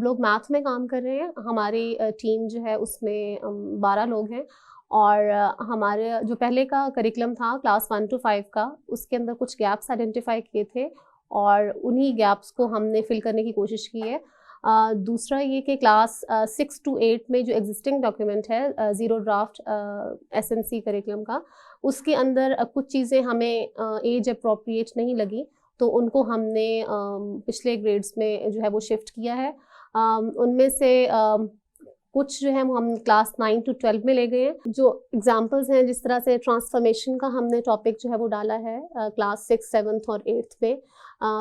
लोग मैथ में काम कर रहे हैं। हमारी टीम जो है उसमें 12 लोग हैं और हमारे जो पहले का करिकुलम था क्लास 1 to 5 का, उसके अंदर कुछ गैप्स आइडेंटिफाई किए थे और उन्हीं गैप्स को हमने फिल करने की कोशिश की है। दूसरा ये कि क्लास 6 to 8 में जो एग्जिस्टिंग डॉक्यूमेंट है ज़ीरो ड्राफ्ट एसएनसी करिकुलम का, उसके अंदर कुछ चीज़ें हमें एज अप्रोप्रिएट नहीं लगी, तो उनको हमने पिछले ग्रेड्स में जो है वो शिफ्ट किया है। उनमें से कुछ जो है वो हम क्लास 9 to 12 में ले गए हैं। जो एग्जांपल्स हैं, जिस तरह से ट्रांसफॉर्मेशन का हमने टॉपिक जो है वो डाला है क्लास 6, 7th और 8th में।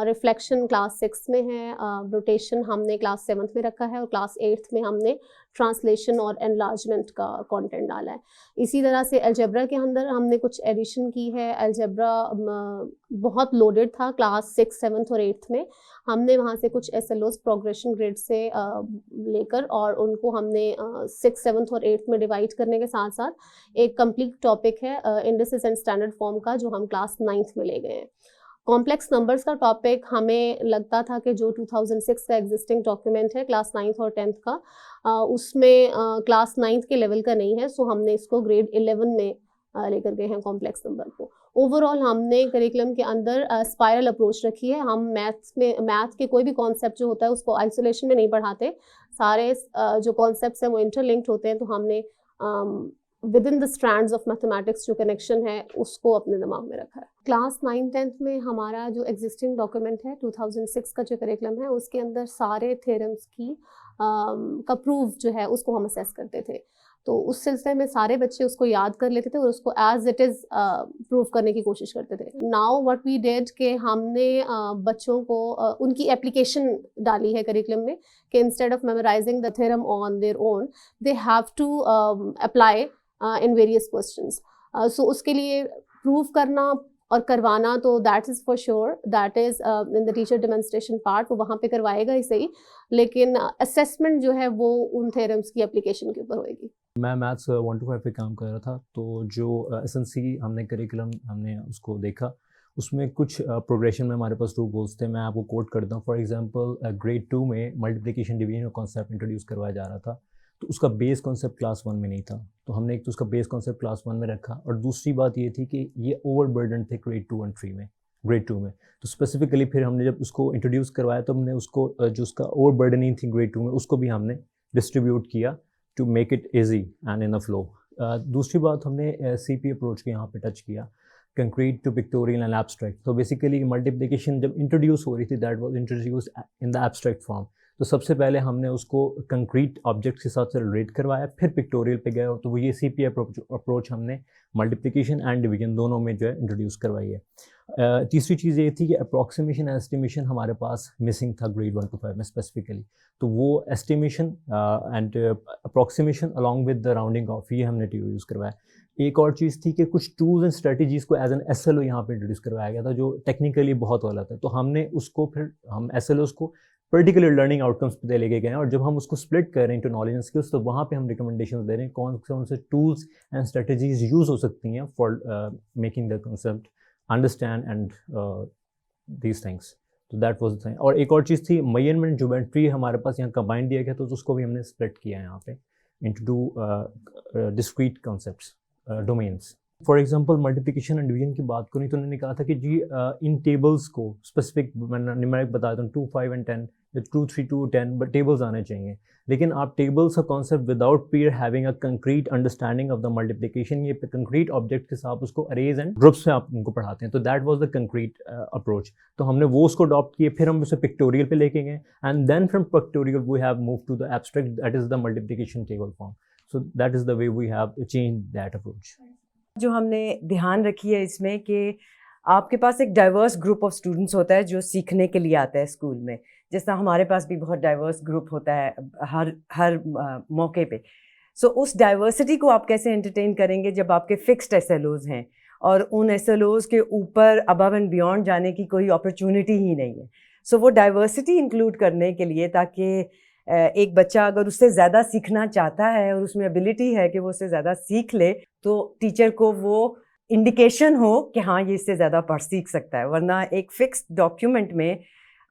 रिफ्लेक्शन क्लास 6 में है, रोटेशन हमने क्लास 7th में रखा है और क्लास 8th में हमने ट्रांसलेशन और एनलार्जमेंट का कंटेंट डाला है। इसी तरह से अलजेब्रा के अंदर हमने कुछ एडिशन की है। अलजेब्रा बहुत लोडेड था क्लास 6, 7th और 8th में। हमने वहाँ से कुछ एसएलओज प्रोग्रेशन ग्रेड से लेकर और उनको हमने 6, 7th और 8th में डिवाइड करने के साथ साथ एक कंप्लीट टॉपिक है इंडिसेस एंड स्टैंडर्ड फॉर्म का, जो हम क्लास 9th में ले गए हैं। कॉम्प्लेक्स नंबर्स का टॉपिक हमें लगता था कि जो 2006 का एग्जिस्टिंग डॉक्यूमेंट है क्लास 9th और 10th का, उसमें क्लास 9th के लेवल का नहीं है, सो हमने इसको ग्रेड 11 में लेकर गए हैं कॉम्प्लेक्स नंबर को। ओवरऑल हमने करिकुलम के अंदर स्पाइरल अप्रोच रखी है। हम मैथ के कोई भी कॉन्सेप्ट जो होता है उसको आइसोलेशन में नहीं पढ़ाते, सारे जो कॉन्सेप्ट्स हैं वो इंटरलिंक्ड होते हैं, तो हमने with in the strands of mathematics जो कनेक्शन है उसको अपने दिमाग में रखा है। क्लास 9, 10th में हमारा जो एग्जिस्टिंग डॉक्यूमेंट है 2006 का जो करिकुलम है, उसके अंदर सारे थ्योरम्स की का प्रूफ जो है उसको हम असेस करते थे, तो उस सिलसिले में सारे बच्चे उसको याद कर लेते थे और उसको एज इट इज़ प्रूव करने की कोशिश करते थे। नाउ व्हाट वी डिड कि हमने बच्चों को उनकी एप्लीकेशन डाली है करिकुलम में कि instead of memorising the theorem on their own, they have to apply in various questions. So उसके लिए प्रूव करना और करवाना, तो that is for sure, that is in the teacher demonstration part, वो वहाँ पे करवाएगा ही सही, लेकिन असेसमेंट जो है वो उन थ्योरम्स की एप्लीकेशन के ऊपर होएगी। मैं मैथ्स 1 to 5 पे काम कर रहा था, तो जो एसएनसी हमने करिकुलम हमने उसको देखा, उसमें कुछ प्रोग्रेशन में हमारे पास 2 गोल्स थे। मैं आपको कोट करता हूँ। फॉर एग्जांपल ग्रेड 2 में मल्टीप्लिकेशन डिवीजन का कॉन्सेप्ट इंट्रोड्यूस करवाया जा रहा था, तो उसका बेस कॉन्सेप्ट क्लास 1 में नहीं था, तो हमने एक तो उसका बेस कॉन्सेप्ट क्लास 1 में रखा, और दूसरी बात ये थी कि ये ओवरबर्डन थे ग्रेड 2 और 3 में, ग्रेड 2 में। तो स्पेसिफिकली फिर हमने जब उसको इंट्रोड्यूस करवाया तो हमने उसको जो उसका ओवरबर्डनिंग थी ग्रेड 2 में, उसको भी हमने डिस्ट्रीब्यूट किया to make it easy and in a flow. दूसरी बात, हमने सीपी अप्रोच के यहाँ पे टच किया, concrete to pictorial and abstract. तो बेसिकली मल्टीप्लिकेशन जब इंट्रोड्यूस हो रही थी, that was introduce in the abstract form. तो सबसे पहले हमने उसको कंक्रीट ऑब्जेक्ट्स के साथ से रिलेट करवाया, फिर पिक्टोरियल पे गए, तो वो ये सीपी अप्रोच हमने मल्टीप्लिकेशन एंड डिवीजन दोनों में जो है इंट्रोड्यूस करवाई है। तीसरी चीज़ ये थी कि अप्रॉक्सीमेशन एस्टिमेशन हमारे पास मिसिंग था ग्रेड 1 to 5 में स्पेसिफिकली, तो वो estimation and approximation along with the rounding off, ये हमने यूज़ करवाया। एक और चीज़ थी कि कुछ टूल्स एंड स्ट्रेटजीज़ को एज एन एसएलओ यहाँ पे इंट्रोड्यूस करवाया गया था, जो टेक्निकली बहुत गलत है, तो हमने उसको फिर हम एसएलओस को पर्टिकुलर लर्निंग आउटकम्स पे लेके गए हैं, और जब हम उसको स्प्लिट कर रहे हैं इनटू नॉलेज एंड स्किल्स, तो वहाँ पे हम रिकमेंडेशंस दे रहे हैं कौन से टूल्स एंड स्ट्रेटजीज यूज़ हो सकती हैं for making the concept understand and these things. तो दैट वाज द थिंग। और एक और चीज़ थी मेजरमेंट, ज्योमेट्री हमारे पास यहाँ कंबाइन दिया गया, तो उसको भी हमने स्प्लिट किया है यहाँ पे into 2 discrete concepts, domains. For example multiplication and division की बात करूँ तो उन्होंने कहा था कि जी इन टेबल्स को स्पेसिफिक, मैंने न्यूमेरिक बताया था 2, 5 and 10, 2, 3, 2, 10, बट टेबल्स आने चाहिए। लेकिन आप टेबल्स का concept without peer having a concrete understanding of the multiplication, ये कंक्रीट ऑब्जेक्ट के साथ उसको अरेज एंड ग्रुप्स में आप उनको पढ़ाते हैं, तो that was the concrete approach. तो हमने वो उसको अडॉप्ट किए, फिर हम उसे पिक्टोरियल पे लेके गए, and then from pictorial we have move to the abstract, that is the multiplication table form. So that is the way we have change that approach. जो हमने ध्यान रखी है इसमें कि आपके पास एक डाइवर्स ग्रुप ऑफ स्टूडेंट्स होता है जो सीखने के लिए आता है स्कूल में, जैसा हमारे पास भी बहुत डाइवर्स ग्रुप होता है हर मौके पे। सो उस डाइवर्सिटी को आप कैसे एंटरटेन करेंगे जब आपके फिक्स्ड एसएलओज हैं और उन एसएलओज के ऊपर अबव एंड बियॉन्ड जाने की कोई अपॉर्चुनिटी ही नहीं है। सो वो डाइवर्सिटी इंक्लूड करने के लिए, ताकि एक बच्चा अगर उससे ज़्यादा सीखना चाहता है और उसमें एबिलिटी है कि वो उससे ज़्यादा सीख ले, तो टीचर को वो इंडिकेशन हो कि हाँ ये इससे ज़्यादा पढ़ सीख सकता है। वरना एक फिक्स्ड डॉक्यूमेंट में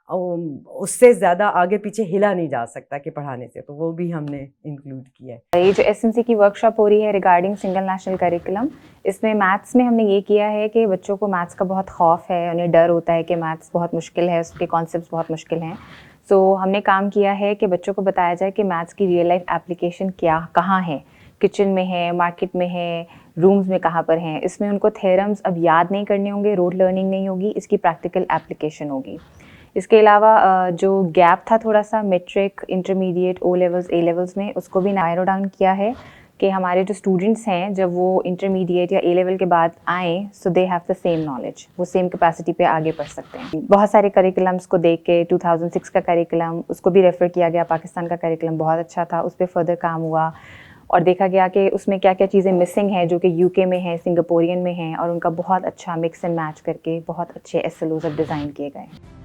उससे ज़्यादा आगे पीछे हिला नहीं जा सकता कि पढ़ाने से, तो वो भी हमने इंक्लूड किया है। ये जो एसएनसी की वर्कशॉप हो रही है रिगार्डिंग सिंगल नेशनल करिकुलम, इसमें मैथ्स में हमने ये किया है कि बच्चों को मैथ्स का बहुत खौफ है, उन्हें डर होता है कि मैथ्स बहुत मुश्किल है, उसके कॉन्सेप्ट्स बहुत मुश्किल हैं। सो हमने काम किया है कि बच्चों को बताया जाए कि मैथ्स की रियल लाइफ एप्लीकेशन कहाँ है, किचन में है, मार्केट में है, रूम्स में कहाँ पर हैं। इसमें उनको थ्योरम्स अब याद नहीं करने होंगे, रोड लर्निंग नहीं होगी, इसकी प्रैक्टिकल एप्लीकेशन होगी। इसके अलावा जो गैप था थोड़ा सा matric, intermediate, O levels, A levels में, उसको भी नायरो डाउन किया है कि हमारे जो स्टूडेंट्स हैं जब वो इंटरमीडिएट या ए लेवल के बाद आएँ, so they have the same knowledge, वो सेम कैपेसिटी पे आगे पढ़ सकते हैं। बहुत सारे करिकुलम्स को देख के 2006 का करिकुलम, उसको भी रेफ़र किया गया। पाकिस्तान का करिकुलम बहुत अच्छा था, उस पर फर्दर काम हुआ और देखा गया कि उसमें क्या क्या चीज़ें मिसिंग हैं जो कि यूके में है, सिंगापुरियन में हैं, और उनका बहुत अच्छा मिक्स एंड मैच करके बहुत अच्छे SLOs अब डिज़ाइन किए गए हैं।